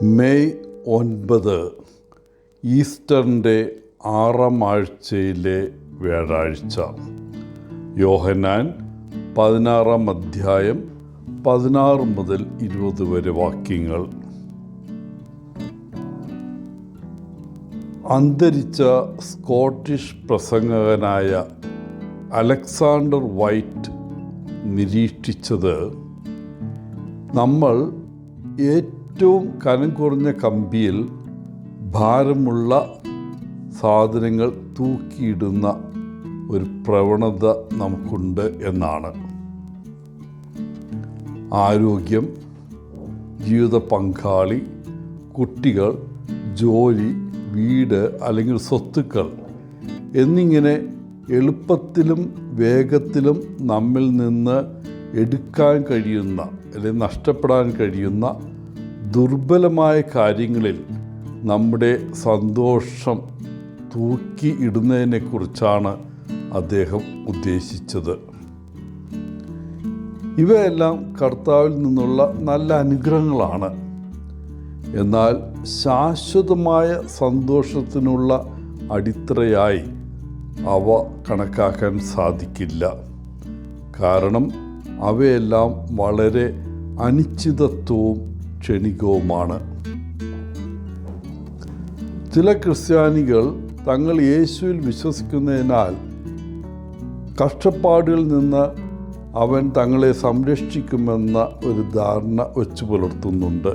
May 9 ഈസ്റ്ററിൻ്റെ 6-ാം ആഴ്ചയിലെ വ്യാഴാഴ്ച. യോഹന്നാൻ 16-ാം അധ്യായം 16 മുതൽ 20 വരെ വാക്യങ്ങൾ. അന്തരിച്ച സ്കോട്ടിഷ് പ്രസംഗകനായ അലക്സാണ്ടർ വൈറ്റ് നിരീക്ഷിച്ചത്, നമ്മൾ ഏറ്റവും കനം കുറഞ്ഞ കമ്പിയിൽ ഭാരമുള്ള സാധനങ്ങൾ തൂക്കിയിടുന്ന ഒരു പ്രവണത നമുക്കുണ്ട് എന്നാണ്. ആരോഗ്യം, ജീവിത പങ്കാളി, കുട്ടികൾ, ജോലി, വീട് അല്ലെങ്കിൽ സ്വത്തുക്കൾ എന്നിങ്ങനെ എളുപ്പത്തിലും വേഗത്തിലും നമ്മിൽ നിന്ന് എടുക്കാൻ കഴിയുന്ന അല്ലെങ്കിൽ നഷ്ടപ്പെടാൻ കഴിയുന്ന ദുർബലമായ കാര്യങ്ങളിൽ നമ്മുടെ സന്തോഷം തൂക്കി ഇടുന്നതിനെക്കുറിച്ചാണ് അദ്ദേഹം ഉദ്ദേശിച്ചത്. ഇവയെല്ലാം കർത്താവിൽ നിന്നുള്ള നല്ല അനുഗ്രഹങ്ങളാണ്. എന്നാൽ ശാശ്വതമായ സന്തോഷത്തിനുള്ള അടിത്തറയായി അവ കണക്കാക്കാൻ സാധിക്കില്ല. കാരണം അവയെല്ലാം വളരെ അനിശ്ചിതത്വവും ക്ഷണികവുമാണ്. ചില ക്രിസ്ത്യാനികൾ തങ്ങൾ യേശുവിൽ വിശ്വസിക്കുന്നതിനാൽ കഷ്ടപ്പാടുകളിൽ നിന്ന് അവൻ തങ്ങളെ സംരക്ഷിക്കുമെന്ന ഒരു ധാരണ വച്ചു പുലർത്തുന്നുണ്ട്.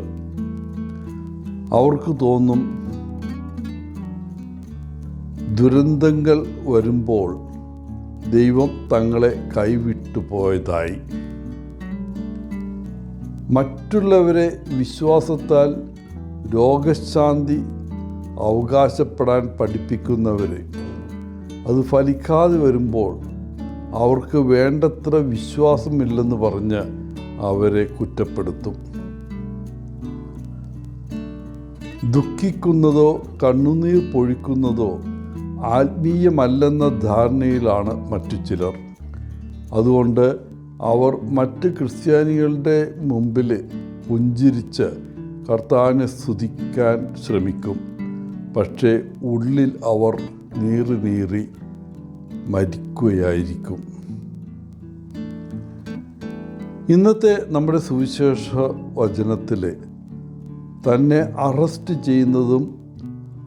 അവർക്ക് തോന്നും, ദുരന്തങ്ങൾ വരുമ്പോൾ ദൈവം തങ്ങളെ കൈവിട്ടു പോയതായി. മറ്റുള്ളവരെ വിശ്വാസത്താൽ രോഗശാന്തി അവകാശപ്പെടാൻ പഠിപ്പിക്കുന്നവർ അത് ഫലിക്കാതെ വരുമ്പോൾ അവർക്ക് വേണ്ടത്ര വിശ്വാസമില്ലെന്ന് പറഞ്ഞ് അവരെ കുറ്റപ്പെടുത്തും. ദുഃഖിക്കുന്നതോ കണ്ണുനീർ പൊഴിക്കുന്നതോ ആത്മീയമല്ലെന്ന ധാരണയിലാണ് മറ്റു ചിലർ. അതുകൊണ്ട് അവർ മറ്റ് ക്രിസ്ത്യാനികളുടെ മുമ്പിൽ പുഞ്ചിരിച്ച് കർത്താവിനെ സ്തുതിക്കാൻ ശ്രമിക്കും. പക്ഷേ ഉള്ളിൽ അവർ നീറി മരിക്കുകയായിരിക്കും. ഇന്നത്തെ നമ്മുടെ സുവിശേഷ വചനത്തിൽ തന്നെ അറസ്റ്റ് ചെയ്യുന്നതും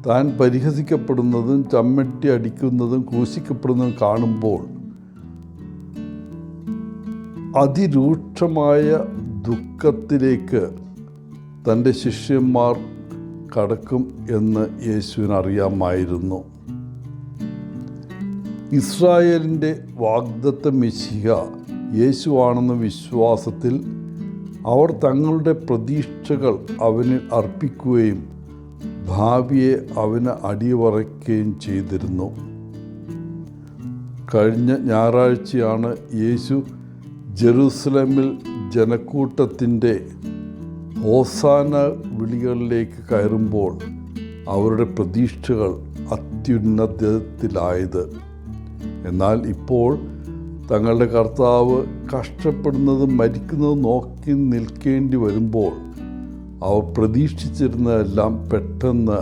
താൻ പരിഹസിക്കപ്പെടുന്നതും ചമ്മട്ടി അടിക്കുന്നതും ക്രൂശിക്കപ്പെടുന്നതും കാണുമ്പോൾ അതിരൂക്ഷമായ ദുഃഖത്തിലേക്ക് തൻ്റെ ശിഷ്യന്മാർ കടക്കും എന്ന് യേശുവിന് അറിയാമായിരുന്നു. ഇസ്രായേലിൻ്റെ വാഗ്ദത്ത മെശിഹ യേശുവാണെന്ന വിശ്വാസത്തിൽ അവർ തങ്ങളുടെ പ്രതീക്ഷകൾ അവനിൽ അർപ്പിക്കുകയും ഭാവിയെ അവന് അടിയറയ്ക്കുകയും ചെയ്തിരുന്നു. കഴിഞ്ഞ ഞായറാഴ്ചയാണ് യേശു ജെറുസലേമിൽ ജനക്കൂട്ടത്തിൻ്റെ ഹോസാന വിളികളിലേക്ക് കയറുമ്പോൾ അവരുടെ പ്രതീക്ഷകൾ അത്യുന്നതത്തിലായത്. എന്നാൽ ഇപ്പോൾ തങ്ങളുടെ കർത്താവ് കഷ്ടപ്പെടുന്നതും മരിക്കുന്നതും നോക്കി നിൽക്കേണ്ടി വരുമ്പോൾ അവർ പ്രതീക്ഷിച്ചിരുന്നതെല്ലാം പെട്ടെന്ന്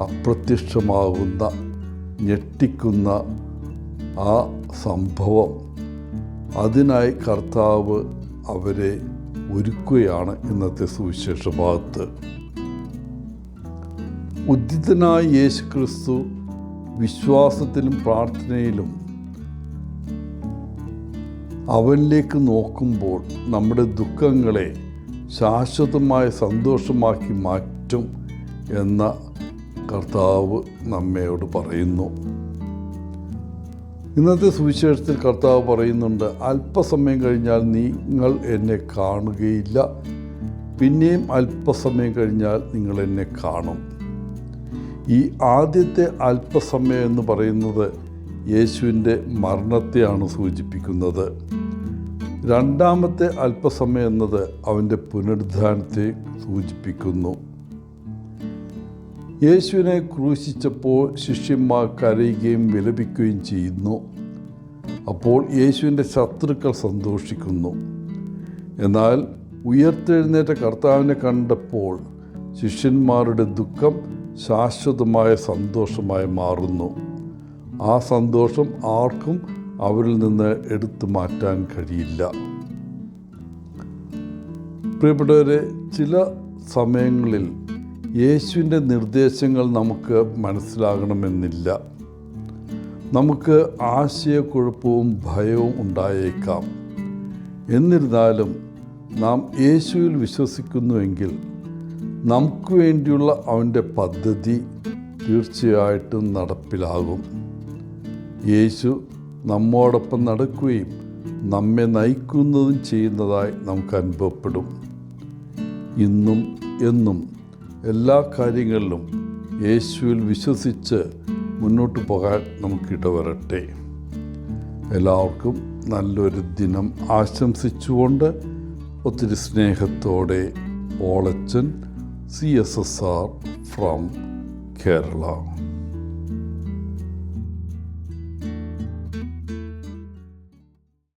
അപ്രത്യക്ഷമാകുന്ന ഞെട്ടിക്കുന്ന ആ സംഭവം, അതിനായി കർത്താവ് അവരെ ഒരുക്കുകയാണ് ഇന്നത്തെ സുവിശേഷ ഭാഗത്ത്. ഉദ്ധിതനായ യേശു ക്രിസ്തു വിശ്വാസത്തിലും പ്രാർത്ഥനയിലും അവനിലേക്ക് നോക്കുമ്പോൾ നമ്മുടെ ദുഃഖങ്ങളെ ശാശ്വതമായ സന്തോഷമാക്കി മാറ്റും എന്ന കർത്താവ് നമ്മയോട് പറയുന്നു. ഇന്നത്തെ സുവിശേഷത്തിൽ കർത്താവ് പറയുന്നുണ്ട്, അല്പസമയം കഴിഞ്ഞാൽ നിങ്ങൾ എന്നെ കാണുകയില്ല, പിന്നെയും അല്പസമയം കഴിഞ്ഞാൽ നിങ്ങൾ എന്നെ കാണും. ഈ ആദ്യത്തെ അല്പസമയം എന്ന് പറയുന്നത് യേശുവിൻ്റെ മരണത്തെയാണ് സൂചിപ്പിക്കുന്നത്. രണ്ടാമത്തെ അല്പസമയം എന്നത് അവൻ്റെ പുനരുദ്ധാനത്തെ സൂചിപ്പിക്കുന്നു. യേശുവിനെ ക്രൂശിച്ചപ്പോൾ ശിഷ്യന്മാർ കരയുകയും വിലപിക്കുകയും ചെയ്യുന്നു. അപ്പോൾ യേശുവിൻ്റെ ശത്രുക്കൾ സന്തോഷിക്കുന്നു. എന്നാൽ ഉയർത്തെഴുന്നേറ്റ കർത്താവിനെ കണ്ടപ്പോൾ ശിഷ്യന്മാരുടെ ദുഃഖം ശാശ്വതമായ സന്തോഷമായി മാറുന്നു. ആ സന്തോഷം ആർക്കും അവരിൽ നിന്ന് എടുത്തു മാറ്റാൻ കഴിയില്ല. പ്രിയപ്പെട്ടവരെ, ചില സമയങ്ങളിൽ യേശുവിൻ്റെ നിർദ്ദേശങ്ങൾ നമുക്ക് മനസ്സിലാകണമെന്നില്ല. നമുക്ക് ആശയക്കുഴപ്പവും ഭയവും ഉണ്ടായേക്കാം. എന്നിരുന്നാലും നാം യേശുവിൽ വിശ്വസിക്കുന്നുവെങ്കിൽ നമുക്ക് വേണ്ടിയുള്ള അവൻ്റെ പദ്ധതി തീർച്ചയായിട്ടും നടപ്പിലാകും. യേശു നമ്മോടൊപ്പം നടക്കുകയും നമ്മെ നയിക്കുന്നതും ചെയ്യുന്നതായി നമുക്ക് അനുഭവപ്പെടും. ഇന്നും എന്നും എല്ലാ കാര്യങ്ങളിലും യേശുവിൽ വിശ്വസിച്ച് മുന്നോട്ട് പോകാൻ നമുക്കിടവരട്ടെ. എല്ലാവർക്കും നല്ലൊരു ദിനം ആശംസിച്ചുകൊണ്ട് ഒത്തിരി സ്നേഹത്തോടെ പോളച്ചൻ, CSSR ഫ്രം കേരള.